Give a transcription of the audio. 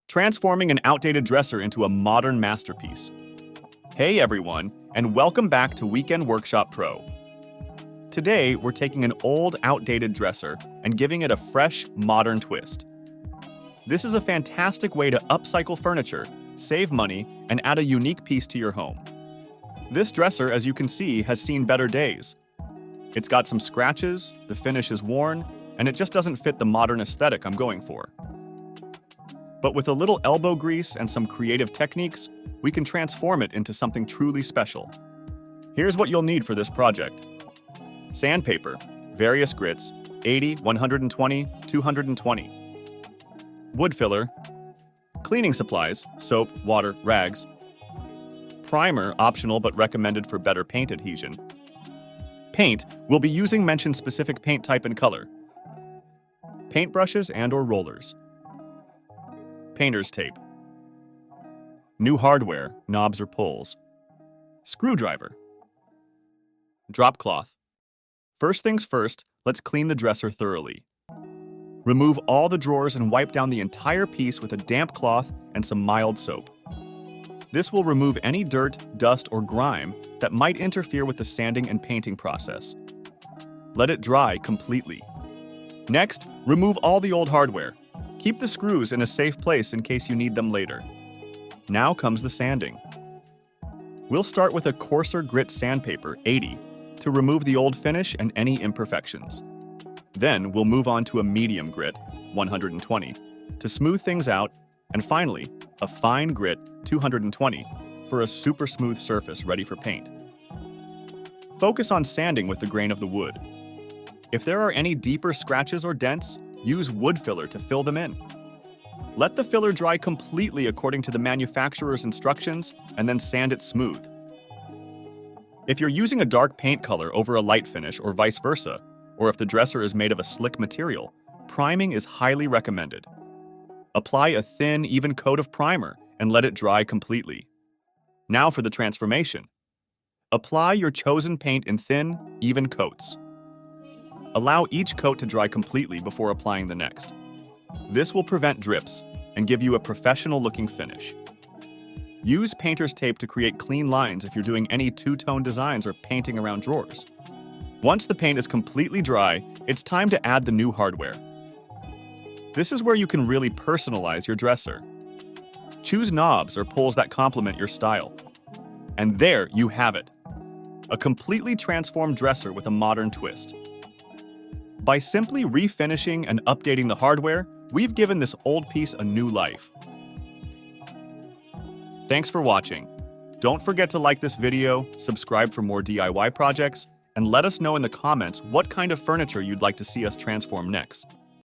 transforming an outdated dresser into a modern masterpiece. Hey everyone, and welcome back to Weekend Workshop Pro. Today, we're taking an old, outdated dresser and giving it a fresh, modern twist. This is a fantastic way to upcycle furniture, save money, and add a unique piece to your home. This dresser, as you can see, has seen better days. It's got some scratches, the finish is worn, and it just doesn't fit the modern aesthetic I'm going for. But with a little elbow grease and some creative techniques, we can transform it into something truly special. Here's what you'll need for this project. Sandpaper, various grits, 80, 120, 220. Wood filler. Cleaning supplies, soap, water, rags. Primer, optional but recommended for better paint adhesion. Paint, we'll be using mentioned specific paint type and color. Paintbrushes and/or rollers. Painter's tape. New hardware, knobs or pulls. Screwdriver. Drop cloth. First things first, let's clean the dresser thoroughly. Remove all the drawers and wipe down the entire piece with a damp cloth and some mild soap. This will remove any dirt, dust, or grime that might interfere with the sanding and painting process. Let it dry completely. Next, remove all the old hardware. Keep the screws in a safe place in case you need them later. Now comes the sanding. We'll start with a coarser grit sandpaper, 80, to remove the old finish and any imperfections. Then we'll move on to a medium grit, 120, to smooth things out, and finally, a fine grit, 220, for a super smooth surface ready for paint. Focus on sanding with the grain of the wood. If there are any deeper scratches or dents, use wood filler to fill them in. Let the filler dry completely according to the manufacturer's instructions, and then sand it smooth. If you're using a dark paint color over a light finish or vice versa, or if the dresser is made of a slick material, priming is highly recommended. Apply a thin, even coat of primer and let it dry completely. Now for the transformation. Apply your chosen paint in thin, even coats. Allow each coat to dry completely before applying the next. This will prevent drips and give you a professional-looking finish. Use painter's tape to create clean lines if you're doing any two-tone designs or painting around drawers. Once the paint is completely dry, it's time to add the new hardware. This is where you can really personalize your dresser. Choose knobs or pulls that complement your style. And there you have it. A completely transformed dresser with a modern twist. By simply refinishing and updating the hardware, we've given this old piece a new life. Thanks for watching. Don't forget to like this video, subscribe for more DIY projects, and let us know in the comments what kind of furniture you'd like to see us transform next.